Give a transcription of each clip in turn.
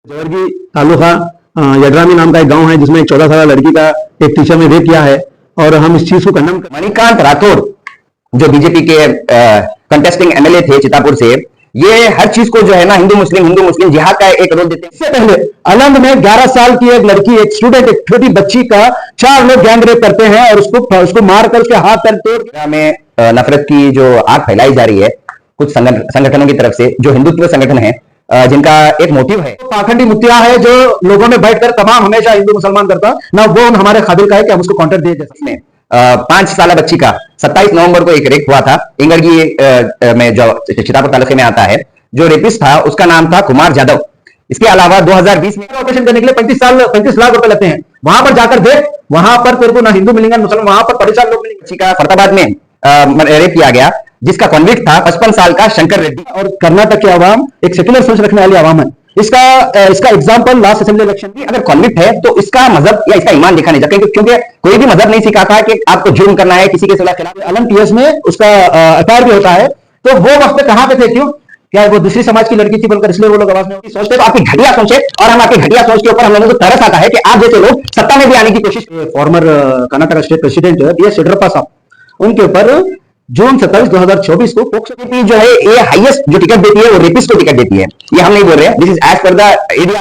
जवर्गी तालुका यड्रामी नाम का एक गांव है जिसमें एक 14 साल लड़की का एक टीचर ने रेप किया है और हम इस चीज को कंडम मणिकांत राठौड़ जो बीजेपी के कंटेस्टिंग एमएलए थे चितापुर से, ये हर चीज को जो है ना हिंदू मुस्लिम जिहाद का एक रोल देते हैं। इससे पहले अलंग में 11 साल की एक लड़की, एक स्टूडेंट, एक छोटी बच्ची का 4 लोग गैंग रेप करते हैं और उसको मारकर उसके हाथ पैर तोड़ में नफरत की जो आग फैलाई जा रही है कुछ संगठनों की तरफ से, जो हिंदुत्व संगठन है जिनका एक मोटिव है पाखंडी मुत्तिया है, जो लोगों में बैठकर तमाम हमेशा हिंदू मुसलमान करता ना, वो हमारे काबिल का है कि हम उसको काउंटर दे सकते हैं। 5 साल बच्ची का 27 नवंबर को एक रेप हुआ था इंगड़गी में, जो चितापुर तालुके में आता है। जो रेपिस्ट था उसका नाम था कुमार जादव। इसके अलावा 2020 में ऑपरेशन करने के लिए 35 लाख रुपए लगते हैं। वहां पर जाकर देख, वहां पर तेरे को ना हिंदू मिलेंगे ना मुसलमान, वहां पर 35 लोग मिलेंगे। बच्ची का फरीदाबाद में रेप किया गया, जिसका कॉन्विक्ट था 55 साल का शंकर रेड्डी। और कर्नाटक की आवाम एक सेक्युलर सोच रखने वाली आवाम है। इसका एग्जांपल लास्ट असेंबली इलेक्शन की, अगर कॉन्विक्ट है तो इसका मजहब या इसका ईमान देखा नहीं जाता, क्योंकि कोई भी मजहब नहीं सिखाता कि आपको जुर्म करना है किसी के खिलाफ। अलम पीएस में उसका एफआईआर भी होता है। तो वो वक्त कहां पे थे? क्यों? क्या वो दूसरी समाज की लड़की थी बोलकर इसलिए वो लोग आवाज नहीं सोचते? तो आपकी घटिया सोच है, और हम आपकी घटिया सोच के ऊपर हम लोगों को तरस आता है कि आप जैसे लोग सत्ता में भी आने की कोशिश। Former Karnataka state president B S Yediyurappa साहब, उनके ऊपर जून 27, 2024 को पोक्सो जो है ये हाईएस्ट जो टिकट देती है वो रेपिस्ट को टिकट देती है। ये हम नहीं बोल रहे हैं, this is as per the area.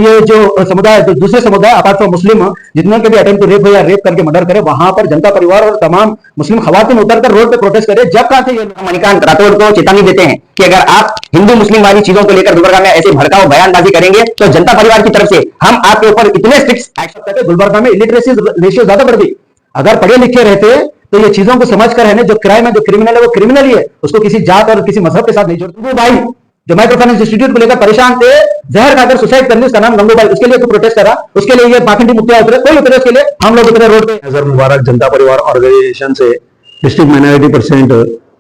ये जो समुदाय, दूसरे समुदाय अपार्ट फ्रॉम मुस्लिम, जितने के भी अटेम्प्ट टू रेप हो या रेप करके मर्डर करे, वहां पर जनता परिवार और तमाम मुस्लिम खवातीन उतरकर रोड पे प्रोटेस्ट करे। जब कहां थे? मणिकांत राठौड़ को चेतावनी देते हैं कि अगर आप हिंदू मुस्लिम वाली चीजों को लेकर गुलबर्गा में ऐसे भड़काऊ बयानबाजी करेंगे तो जनता परिवार की तरफ से हम आपके ऊपर इतने स्ट्रिक्ट एक्शन करते। गुलबर्गा में इलिटरेसी रेशियो ज्यादा बढ़ गई। अगर पढ़े लिखे रहते तो ये चीजों को समझ कर है, जो क्राइम है, जो क्रिमिनल है वो क्रिमिनल ही है, उसको किसी जात और किसी मजहब के साथ नहीं जोड़ते। भाई जो माइक्रो फाइनेंस इंस्टीट्यूट को लेकर परेशान थे, जहर खाकर सुसाइड करने, उसका नाम गंगूबाई, उसके लिए तो प्रोटेस्ट करा, उसके लिए ये पाखंडी मुत्तिया उतरे, कोई उतरे, उसके लिए हम लोग उतरे रोड पे। नजर मुबारक जनता परिवार ऑर्गेनाइजेशन से डिस्ट्रिक्ट माइनॉरिटी परसेंट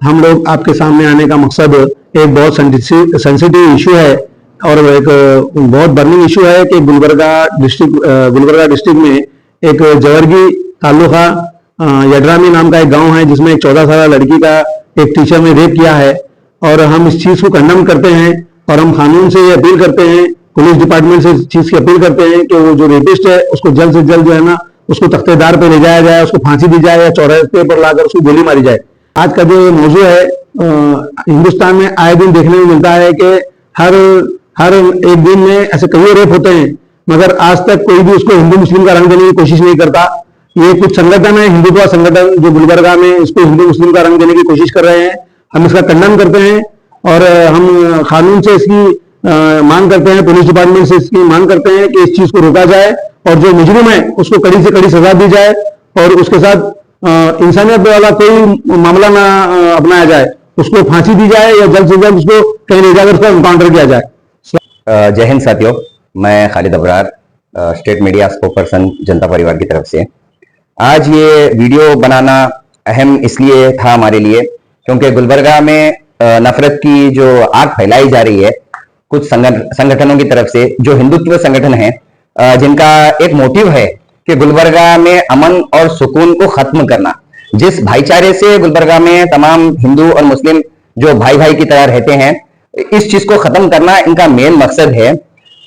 हम लोग आपके सामने आने का मकसद एक बहुत सेंसिटिव इशू है और एक बहुत बर्निंग इशू है कि गुलबर्गा डिस्ट्रिक्ट में एक जवर्गी तालुका यड्रामी नाम का एक गांव है जिसमें एक 14 साल लड़की का एक टीचर ने रेप किया है और हम इस चीज को कंडम करते हैं और हम कानून से ये अपील करते हैं, पुलिस डिपार्टमेंट से इस चीज की अपील करते हैं कि वो जो रेपिस्ट है उसको जल्द से जल्द जो है ना उसको तख्तेदार पे ले जाया जाए, उसको फांसी दी जाए या चौराहे पर लाकर उसको गोली मारी जाए। आज का जो मौजू है, हिंदुस्तान में आए दिन देखने में मिलता है कि हर एक दिन में ऐसे कई रेप होते हैं, मगर आज तक कोई भी उसको हिंदू मुस्लिम का रंग देने की कोशिश नहीं करता। ये कुछ संगठन है, हिंदुत्व संगठन, जो गुलबर्गा में इसको हिंदू मुस्लिम का रंग देने की कोशिश कर रहे हैं। हम इसका खंडन करते हैं और हम कानून से इसकी मांग करते हैं, पुलिस डिपार्टमेंट से इसकी मांग करते हैं कि इस चीज को रोका जाए और जो मुजरिम है उसको कड़ी से कड़ी सजा दी जाए और उसके साथ इंसानियत वाला कोई मामला ना अपनाया जाए, उसको फांसी दी जाए या जल्द से जल्द उसको कहीं ले जाकर उसका एनकाउंटर किया जाए। जय हिंद साथियों, मैं Khalid Abrar, state media spokesperson जनता परिवार की तरफ से। आज ये वीडियो बनाना अहम इसलिए था हमारे लिए क्योंकि गुलबर्गा में नफरत की जो आग फैलाई जा रही है कुछ संगठनों की तरफ से, जो हिंदुत्व संगठन है जिनका एक मोटिव है कि गुलबर्गा में अमन और सुकून को खत्म करना। जिस भाईचारे से गुलबर्गा में तमाम हिंदू और मुस्लिम जो भाई भाई की तरह रहते हैं, इस चीज को खत्म करना इनका मेन मकसद है।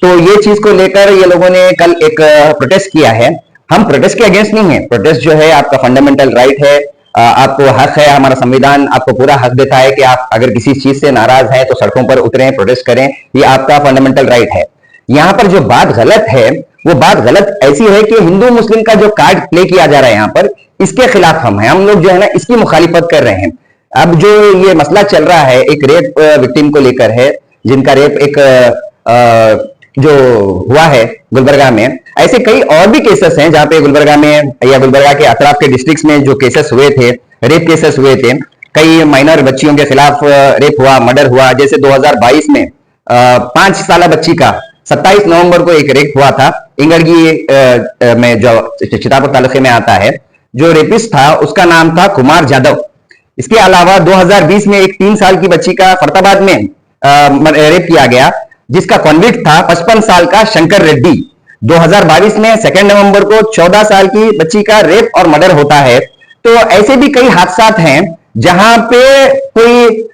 तो ये चीज को लेकर ये लोगों ने कल एक प्रोटेस्ट किया है। हम प्रोटेस्ट के अगेंस्ट नहीं है, प्रोटेस्ट जो है आपका फंडामेंटल राइट है, आपको हक है, हमारा संविधान आपको पूरा हक देता है कि आप अगर किसी चीज से नाराज हैं तो सड़कों पर उतरें, प्रोटेस्ट करें, ये आपका फंडामेंटल राइट है। यहाँ पर जो बात गलत है वो बात गलत ऐसी है कि हिंदू मुस्लिम का जो कार्ड प्ले किया जा रहा है यहाँ पर, इसके खिलाफ हम हैं, हम लोग जो है ना इसकी मुखालिफत कर रहे हैं। अब जो ये मसला चल रहा है एक रेप विक्टिम को लेकर है, जिनका रेप एक जो हुआ है गुलबर्गा में, ऐसे कई और भी केसेस हैं जहां पे गुलबर्गा में या गुलबर्गा के अतराफ के डिस्ट्रिक्ट्स में जो केसेस हुए थे, रेप केसेस हुए थे, कई माइनर बच्चियों के खिलाफ रेप हुआ, मर्डर हुआ। जैसे 2022 में 5 साल बच्ची का 27 नवंबर को एक रेप हुआ था इंगड़गी में, जो चितापुर तालुके में आता है। जो रेपिस्ट था उसका नाम था कुमार जादव। इसके अलावा 2020 में एक 3 साल की बच्ची का फरीदाबाद में रेप किया गया, जिसका कॉन्विक्ट था 55 साल का शंकर रेड्डी। 2022 में 2 नवंबर को 14 साल की बच्ची का रेप और मर्डर होता है। तो ऐसे भी कई हादसा हैं जहां पे कोई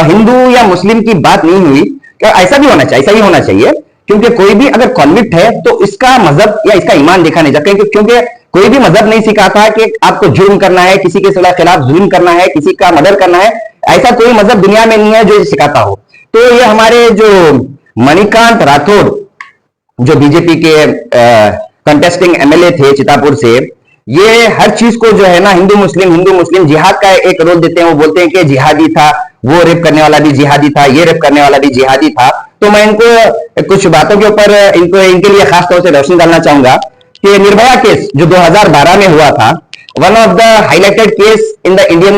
हिंदू या मुस्लिम की बात नहीं हुई। ऐसा भी होना चाहिए, ऐसा ही होना चाहिए क्योंकि कोई भी अगर कॉन्विक्ट है तो इसका मजहब या इसका ईमान देखा नहीं जाता, क्योंकि कोई भी मजहब नहीं सिखाता कि आपको जुर्म करना है, किसी के खिलाफ जुल्म करना है, किसी का मर्डर करना है। ऐसा कोई मजहब दुनिया में नहीं है जो सिखाता हो। तो ये हमारे जो मणिकांत राठौड़ जो बीजेपी के कंटेस्टिंग एमएलए थे चितापुर से, ये हर चीज को जो है ना हिंदू मुस्लिम जिहाद का एक रोल देते हैं। वो बोलते हैं कि जिहादी था, वो रेप करने वाला भी जिहादी था, ये रेप करने वाला भी जिहादी था। तो मैं इनको कुछ बातों के ऊपर इनके लिए खास तौर से रोशनी डालना चाहूंगा कि निर्भया केस जो 2012 में हुआ था, one of the highlighted case in the Indian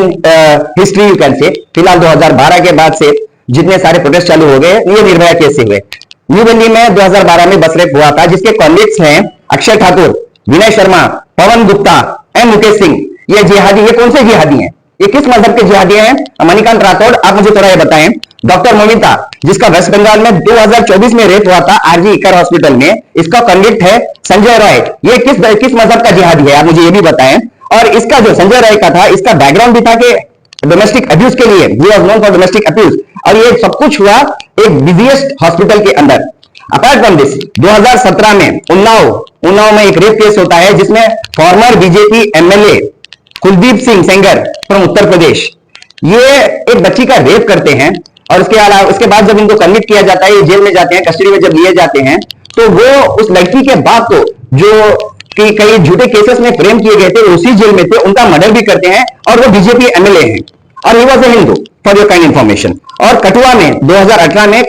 history you can say. फिलहाल 2012 के बाद से जितने सारे प्रोटेस्ट चालू हो गए ये निर्भया केस से हुए। न्यू दिल्ली में 2012 में बस रेप हुआ था, जिसके कॉन्विक्ट्स हैं अक्षय ठाकुर, विनय शर्मा, पवन गुप्ता एंड मुकेश सिंह। ये जिहादी, ये कौन से जिहादी हैं? ये किस मजहब के जिहादी हैं? मणिकांत राठौड़, आप मुझे थोड़ा ये बताएं। डॉक्टर मोमिता, जिसका वेस्ट बंगाल में 2024 में रेप हुआ था आरजी इकर हॉस्पिटल में, इसका कॉन्विक्ट है संजय रॉय। ये किस मजहब का जिहादी है, आप मुझे ये भी बताएं। और इसका जो संजय रॉय का था, इसका बैकग्राउंड भी था कि डोमेस्टिक अब्यूज के लिए, he was known for domestic abuse, और ये सब कुछ हुआ एक बिजिएस्ट हॉस्पिटल के अंदर। अपार्ट फ्रॉम दिस 2017 में उन्नाव में एक रेप केस होता है, जिसमें former BJP MLA Kuldeep Singh Sengar from Uttar Pradesh, ये एक बच्ची का रेप करते हैं। और उसके बाद जब इनको कन्विक्ट किया जाता है, ये जेल में जाते हैं, कस्टडी में जब लिए जाते हैं, तो वो उस लड़की के बाप को जो कि कई झूठे केसेस में फ्रेम किए गए थे, उसी जेल में थे, उनका मर्डर भी करते हैं। और वो बीजेपी एमएलए हैं और he was a Hindu, for your kind information. और कठुआ में 2018 में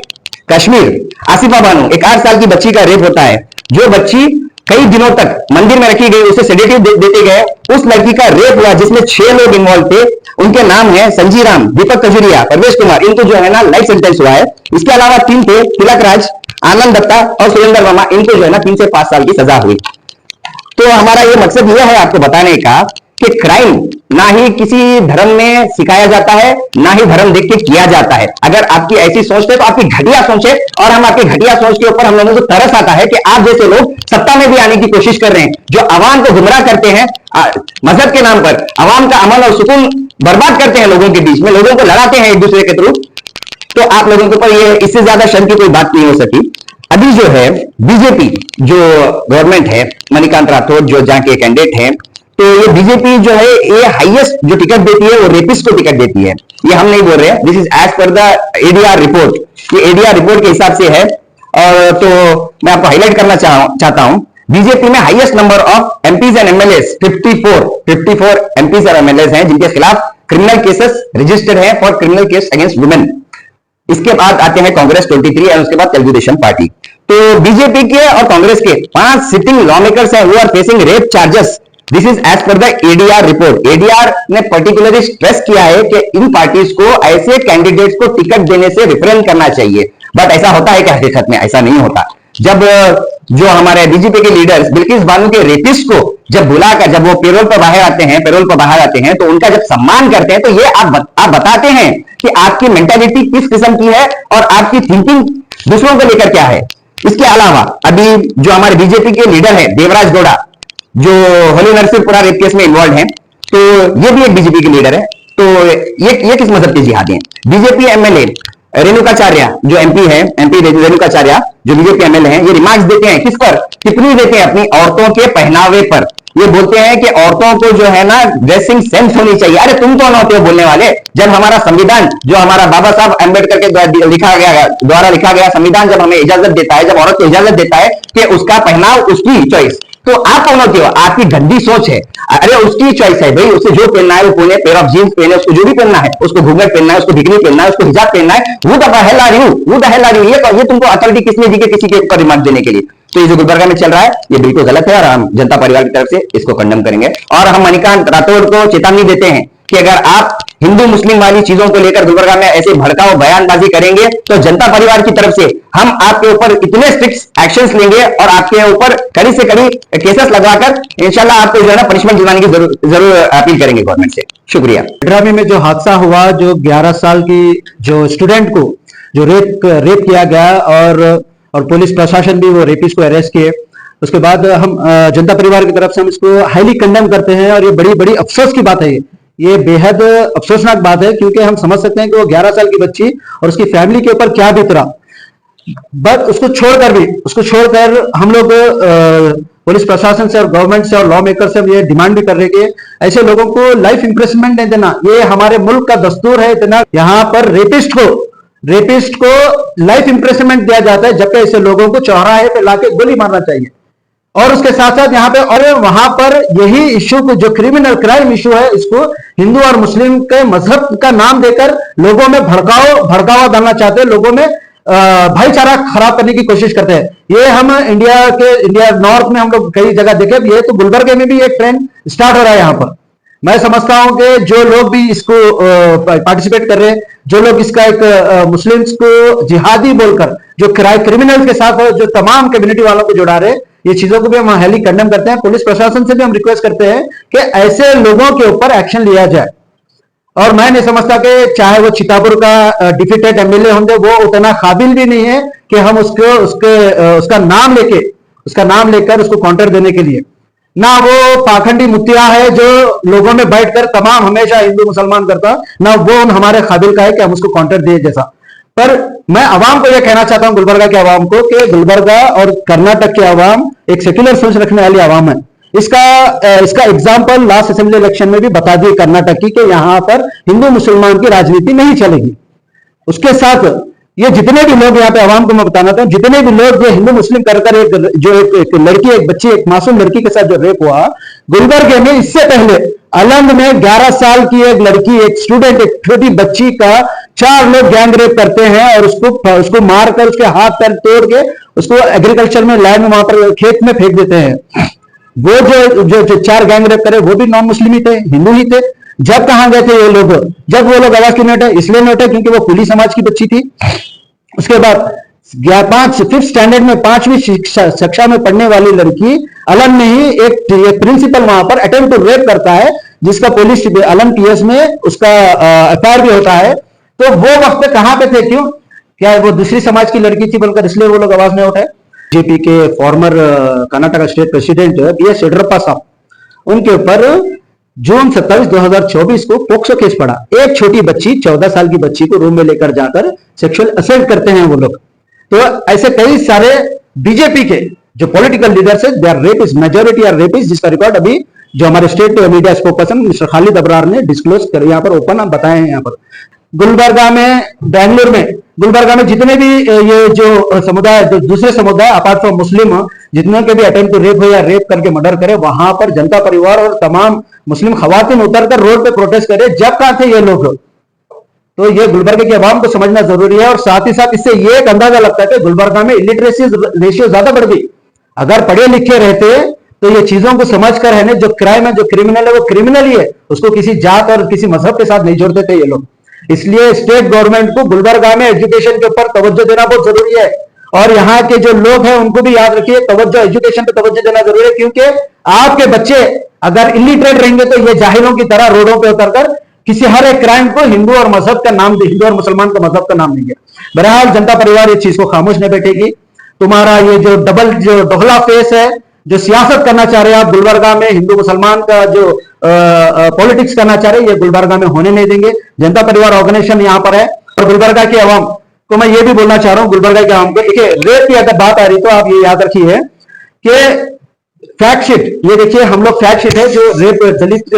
कश्मीर आसिफा बानो, एक 8 साल की बच्ची का रेप होता है। जो बच्ची कई दिनों तक मंदिर में रखी गई, उसे सेडेटिव देते गए, उस लड़की का रेप हुआ जिसमें 6 लोग इन्वॉल्व थे। उनके नाम है संजी राम, दीपक कजुरिया, परवेश कुमार, इनको जो है ना लाइफ सेंटेंस हुआ है। इसके अलावा 3 थे, तिलक राज, आनंद दत्ता और सुरेंद्र वर्मा, इनको जो है ना 3 से 5 साल की सजा हुई। तो हमारा ये मकसद यह है आपको बताने का कि क्राइम ना ही किसी धर्म में सिखाया जाता है, ना ही धर्म देख के किया जाता है। अगर आपकी ऐसी सोच है तो आपकी घटिया सोच है, और हम आपकी घटिया सोच के ऊपर हम लोगों को तरस आता है कि आप जैसे लोग सत्ता में भी आने की कोशिश कर रहे हैं, जो आवाम को गुमराह करते हैं मजहब के नाम पर, आवाम का अमन और सुकून बर्बाद करते हैं लोगों के बीच में, लोगों को लड़ाते हैं एक दूसरे के थ्रू। तो आप लोगों के ऊपर ये इससे ज्यादा शर्म की कोई बात नहीं हो सकी। अभी जो है बीजेपी जो गवर्नमेंट है, मणिकांत राठौड़ जो जहां के कैंडिडेट हैं, तो ये बीजेपी जो है ये हाईएस्ट जो टिकट देती है वो रेपिस्ट को टिकट देती है। ये हम नहीं बोल रहे हैं, this is as per the ADR report. ये एडीआर रिपोर्ट के हिसाब से है। और तो मैं आपको हाईलाइट करना चाहता हूं, बीजेपी में highest number of MPs and MLAs 54 MPs और एमएलएस हैं जिनके खिलाफ क्रिमिनल केसेस रजिस्टर्ड है for criminal case against women. इसके बाद आते हैं कांग्रेस 23 और उसके बाद तेलुगु देशम पार्टी। तो बीजेपी के और कांग्रेस के 5 सिटिंग लॉ मेकर्स हैं, वो are facing rape charges. This is as per the ADR report. ADR ने पर्टिकुलरली स्ट्रेस किया है कि इन पार्टीज को ऐसे कैंडिडेट्स को टिकट देने से रिफ्रेन करना चाहिए। बट ऐसा होता है कि हकीकत में ऐसा नहीं होता। जब जो हमारे बीजेपी के लीडर्स बिल्किस बानो के रेपिस्ट को जब बुलाकर, जब वो पेरोल पर बाहर आते हैं, तो उनका जब सम्मान करते हैं, तो ये आप बताते हैं कि आपकी मेंटालिटी किस किस्म की है और आपकी थिंकिंग दूसरों को लेकर क्या है। इसके अलावा अभी जो हमारे बीजेपी के लीडर है देवराज गौड़ा, जो होली नरसिंहपुरा रेप केस में इन्वॉल्व हैं, तो ये भी एक बीजेपी के लीडर है। तो ये किस मजहब के जिहादी हैं? बीजेपी एमएलए रेणुकाचार्य जो एमपी रेणुकाचार्य जो बीजेपी एमएलए हैं, ये रिमार्क्स देते हैं किस पर? टिप्पणी देते हैं अपनी औरतों के पहनावे पर। ये बोलते हैं कि औरतों को जो है ना ड्रेसिंग सेंस होनी चाहिए। अरे तुम कौन होते हो बोलने वाले? जब हमारा संविधान, जो हमारा बाबा साहब अम्बेडकर के द्वारा लिखा गया संविधान जब हमें इजाजत देता है, जब औरत को इजाजत देता है कि उसका पहनाव उसकी चॉइस, तो आप कौन होते हो? आपकी गंदी सोच है। अरे उसकी चॉइस है भाई, उसे जो पहनना है वो पहने, पेयर ऑफ जींस पहने, उसको जो भी पहनना है, उसको घूंघट पहनना है, उसको बिकनी पहनना है, उसको हिजाब पहनना है। वो द हेल आर यू? ये तुमको अथॉरिटी किसने दी कि किसी के ऊपर रिमार्क देने के लिए? तो ये जो गुलबर्गा में चल रहा है ये बिल्कुल गलत है और हम जनता परिवार की तरफ से इसको कंडम करेंगे। और हम मणिकांत राठौड़ को चेतावनी देते हैं कि अगर आप हिंदू मुस्लिम वाली चीजों को लेकर गुलबर्गा में ऐसे भड़काऊ बयानबाजी करेंगे तो जनता परिवार की तरफ से हम आपके ऊपर इतने स्ट्रिक्ट एक्शंस लेंगे और आपके ऊपर कड़ी से कड़ी केसेस लगवाकर इंशाल्लाह आपको जो है ना पनिशमेंट दिलवाने की जरूर अपील करेंगे गवर्नमेंट से। शुक्रिया। ड्रामे में जो हादसा हुआ, जो 11 साल की जो स्टूडेंट को जो रेप किया गया और पुलिस प्रशासन भी वो रेपिस्ट को अरेस्ट किए, उसके बाद हम जनता परिवार की तरफ से हम इसको हाईली कंडेम करते हैं। और ये बड़ी अफसोस की बात है, ये बेहद अफसोसनाक बात है, क्योंकि हम समझ सकते हैं कि वो 11 साल की बच्ची और उसकी फैमिली के ऊपर क्या बीत रहा। बट उसको छोड़कर हम लोग पुलिस प्रशासन से और गवर्नमेंट से और लॉ मेकर से ये डिमांड भी कर रहे हैं कि ऐसे लोगों को लाइफ इंप्रिजनमेंट नहीं देना। ये हमारे मुल्क का दस्तूर है, इतना यहां पर रेपिस्ट को लाइफ इंप्रिजनमेंट दिया जाता है, जबकि ऐसे लोगों को चौराहे पे लाके गोली मारना चाहिए। और उसके साथ साथ यहाँ पे और वहां पर यही इश्यू को, जो क्रिमिनल क्राइम इश्यू है, इसको हिंदू और मुस्लिम के मजहब का नाम देकर लोगों में भड़कावा डालना चाहते हैं, लोगों में भाईचारा खराब करने की कोशिश करते हैं। ये हम इंडिया नॉर्थ में हम लोग कई जगह देखे, ये तो गुलबर्गे में भी एक ट्रेंड स्टार्ट हो रहा है यहाँ पर। मैं समझता हूं कि जो लोग भी इसको पार्टिसिपेट कर रहे हैं, जो लोग इसका एक मुस्लिम्स को जिहादी बोलकर जो क्रिमिनल के साथ जो तमाम कम्युनिटी वालों को जुड़ा रहे, ये चीजों को भी हम हाईली कंडेम करते हैं। पुलिस प्रशासन से भी हम रिक्वेस्ट करते हैं कि ऐसे लोगों के ऊपर एक्शन लिया जाए। और मैं नहीं समझता कि चाहे वो चितापुर का डिफीटेड एमएलए होंगे, वो उतना काबिल भी नहीं है कि हम उसका नाम लेकर उसको काउंटर देने के लिए, ना वो पाखंडी मुत्तिया है जो लोगों में बैठकर तमाम हमेशा हिंदू मुसलमान करता, ना वो हमारे काबिल का है कि हम उसको काउंटर दिए जैसा। पर मैं आवाम को यह कहना चाहता हूं, गुलबर्गा के आवाम को, कि गुलबर्गा और कर्नाटक के आवाम एक सेक्युलर सोच रखने वाली आवाम है। इसका एग्जाम्पल लास्ट असेंबली इलेक्शन में भी बता दिए कर्नाटक की, कि यहां पर हिंदू मुसलमान की राजनीति नहीं चलेगी। उसके साथ ये जितने भी लोग यहाँ पे आवाम को मैं बताना चाहता हूं, जितने भी लोग जो हिंदू मुस्लिम कर एक लड़की, एक बच्ची, एक मासूम लड़की के साथ जो रेप हुआ गुलबर्गे में, इससे पहले अलंग में 11 साल की एक लड़की, एक स्टूडेंट, एक छोटी बच्ची का 4 लोग गैंग रेप करते हैं और उसको मारकर उसके हाथ पैर तोड़ के उसको एग्रीकल्चर में लैंड में वहां पर खेत में फेंक देते हैं। वो जो 4 गैंग रेप करे वो भी नॉन मुस्लिम ही थे, हिंदू ही थे। जब कहां गए थे ये लोग? जब वो लोग आवाज क्यों नहीं उठाए? इसलिए नहीं उठाए क्योंकि वो कुली समाज की बच्ची थी। उसके बाद 5th स्टैंडर्ड में 5वीं कक्षा में पढ़ने वाली लड़की अलम में ही एक प्रिंसिपल वहां पर अटेम्प्ट टू रेप करता है, जिसका पुलिस अलम पीएस में उसका एफआईआर भी होता है। तो वो वक्त पे कहां पे थे? क्यों? क्या वो दूसरी समाज की लड़की थी बोलकर इसलिए वो लोग आवाज नहीं उठाए? बीजेपी के former Karnataka state president BS Yediyurappa साहब, उनके ऊपर जून 27, 2024 को पोक्सो केस पड़ा। एक छोटी बच्ची, 14 साल की बच्ची को रूम में लेकर जाकर सेक्सुअल असेल्ट करते हैं वो लोग। तो ऐसे कई सारे बीजेपी के जो पॉलिटिकल लीडर्स है, they are rapist, majority are rapist, जिसका रिकॉर्ड अभी जो हमारे state media spokesperson mister Khalid Abrar ने डिस्क्लोज कर यहाँ पर ओपन बताए हैं। यहाँ पर गुलबर्गा में, बेंगलुरु में, गुलबर्गा में जितने भी ये जो समुदाय, दूसरे समुदाय अपार्ट फ्रॉम मुस्लिम, जितने के भी अटेम्प्ट टू रेप हो या रेप करके मर्डर करे, वहां पर जनता परिवार और तमाम मुस्लिम खवातीन उतरकर रोड पे प्रोटेस्ट करे। जब कहां थे ये लोग? तो ये गुलबर्गा की आवाम को समझना जरूरी है। और साथ ही साथ इससे ये एक अंदाजा लगता है कि गुलबर्गा में इलिटरेसी रेशियो ज्यादा बढ़ गई। अगर पढ़े लिखे रहते तो ये चीजों को समझ कर है, जो क्राइम है, जो क्रिमिनल है, वो क्रिमिनल ही है, उसको किसी जात और किसी मजहब के साथ नहीं जोड़ते थे ये लोग। इसलिए स्टेट गवर्नमेंट को गुलबर्गा में एजुकेशन के ऊपर तवज्जो देना बहुत जरूरी है। और यहाँ के जो लोग हैं उनको भी याद रखिए, तवज्जो, एजुकेशन पे तवज्जो देना जरूरी है, क्योंकि आपके बच्चे अगर इलिटरेट रहेंगे तो ये जाहिलों की तरह रोडों पे उतरकर किसी हर एक क्राइम को हिंदू और मजहब का नाम, हिंदू और मुसलमान का मजहब का नाम देंगे। बहरहाल जनता परिवार इस चीज को खामोश नहीं बैठेगी। तुम्हारा ये जो दोहला फेस है, जो सियासत करना चाह रहे हैं आप गुलबर्गा में, हिंदू मुसलमान का जो पॉलिटिक्स करना चाह रहे हैं, ये गुलबर्गा में होने नहीं देंगे। जनता परिवार ऑर्गेनाइजेशन यहाँ पर है। और गुलबर्गा की आवाम को मैं ये भी बोलना चाह रहा हूँ, गुलबर्गा की आवाम को, देखिए रेप की अगर बात आ रही तो आप ये याद रखिए कि फैक्ट शीट, ये देखिए हम लोग फैक्ट शीट है जो रेप, दलित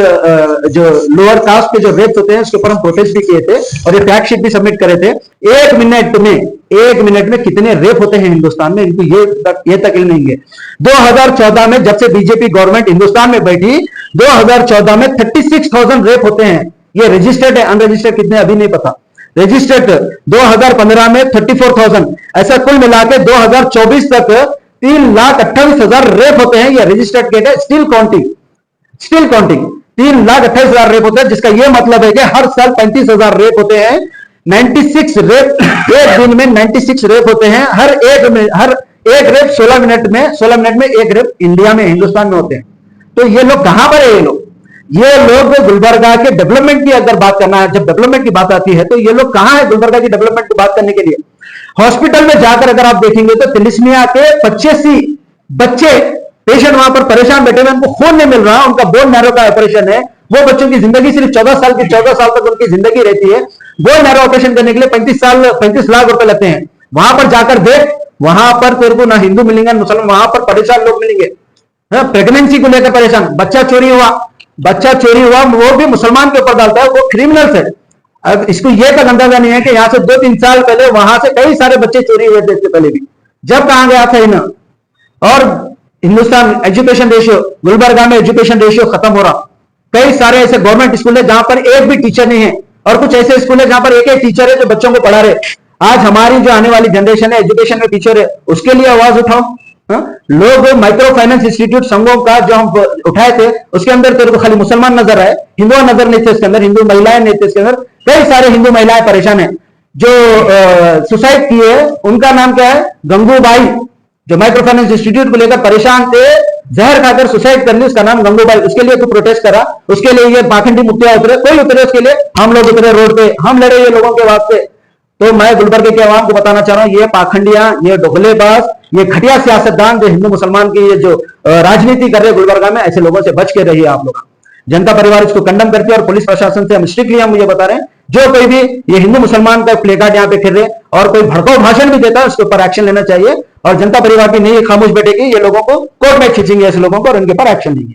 जो लोअर कास्ट पे जो रेप होते हैं उसके ऊपर हम प्रोटेस्ट भी किए थे और ये फैक्ट शीट भी सबमिट करे थे। 1 मिनट में कितने रेप होते हैं हिंदुस्तान में, इनको ये तक नहीं है। 2014 में जब से बीजेपी गवर्नमेंट हिंदुस्तान में बैठी, 2014 में 36,000 रेप होते हैं। ये रजिस्टर्ड है, अनरजिस्टर्ड कितने अभी नहीं पता। रजिस्टर्ड 2015 में 34,000, ऐसा कुल मिला के 2024 तक 3,28,000 रेप होते हैं। ये रजिस्टर्ड केस है, स्टिल काउंटिंग 3,28,000 रेप होते हैं, जिसका ये मतलब है कि हर साल 35,000 रेप होते हैं। 96 रेप एक दिन में 96 रेप होते हैं। हर एक रेप 16 मिनट में एक रेप इंडिया में, हिंदुस्तान में होते हैं। तो ये लोग कहां पर है? ये लोग गुलबर्गा के डेवलपमेंट की अगर बात करना है, जब डेवलपमेंट की बात आती है तो ये लोग कहां है गुलबर्गा की डेवलपमेंट की बात करने के लिए? हॉस्पिटल में जाकर अगर आप देखेंगे तो तिलिस्मिया के 85 बच्चे पेशेंट वहां पर परेशान बैठे हुए, उनको खून नहीं मिल रहा, उनका बोन नैरो का ऑपरेशन है। वो बच्चों की जिंदगी सिर्फ 14 साल तक उनकी जिंदगी रहती है। बोन नैरो ऑपरेशन करने के लिए 35 लाख रुपए लगते हैं। वहां पर जाकर देख, वहां पर तेरे को ना हिंदू मिलेंगे ना मुसलमान, वहां पर परेशान लोग मिलेंगे। प्रेगनेंसी को लेकर परेशान, बच्चा चोरी हुआ, वो भी मुसलमान के ऊपर डालता है, वो क्रिमिनल्स है। अब इसको ये तक अंदाजा नहीं है कि यहां से 2-3 साल पहले वहां से कई सारे बच्चे चोरी हुए थे इससे पहले भी, जब कहां गया था इन्हें। और हिंदुस्तान एजुकेशन रेशियो, गुलबर्गा में एजुकेशन रेशियो खत्म हो रहा। कई सारे ऐसे गवर्नमेंट स्कूल है जहां पर एक भी टीचर नहीं है, और कुछ ऐसे स्कूल है जहां पर एक एक टीचर है जो बच्चों को पढ़ा रहे। आज हमारी जो आने वाली जनरेशन है एजुकेशन में टीचर है, उसके लिए आवाज उठाओ। लोग माइक्रो फाइनेंस इंस्टीट्यूट संघों का जो हम उठाए थे, उसके अंदर तेरे को खाली मुसलमान नजर आए, हिंदू नजर नहीं थे इसके अंदर, हिंदू महिलाएं नहीं थे इसके अंदर। कई सारे हिंदू महिलाएं परेशान है। जो सुसाइड किए उनका नाम क्या है? गंगूबाई, जो माइक्रो फाइनेंस इंस्टीट्यूट को लेकर परेशान थे, जहर खाकर सुसाइड कर ली, उसका नाम गंगूबाई। उसके लिए तू प्रोटेस्ट करा, उसके लिए ये पाखंडी मुखिया उतरे, कोई उतरे उसके लिए, हम लोग उतरे रोड पे, हम लड़े ये लोगों के वास्ते। तो मैं गुलबर्गे के आवाम को बताना चाह रहा हूं, ये पाखंडियां, ये डोगलेबाज, ये घटिया सियासतदान जो हिंदू मुसलमान की ये जो राजनीति कर रहे गुलबर्गा में, ऐसे लोगों से बच के रहिए आप लोग। जनता परिवार इसको कंडम करती है, और पुलिस प्रशासन से हम स्ट्रिक्टली हम ये बता रहे हैं, जो कोई भी ये हिंदू मुसलमान का प्ले कार्ड यहाँ पे फिर रहे और कोई भड़काऊ भाषण भी देता है, उसके ऊपर एक्शन लेना चाहिए। और जनता परिवार भी नहीं खामोश बैठेगी, ये लोगों को कोर्ट में खींचेंगे ऐसे लोगों को और इनके ऊपर एक्शन लेंगे।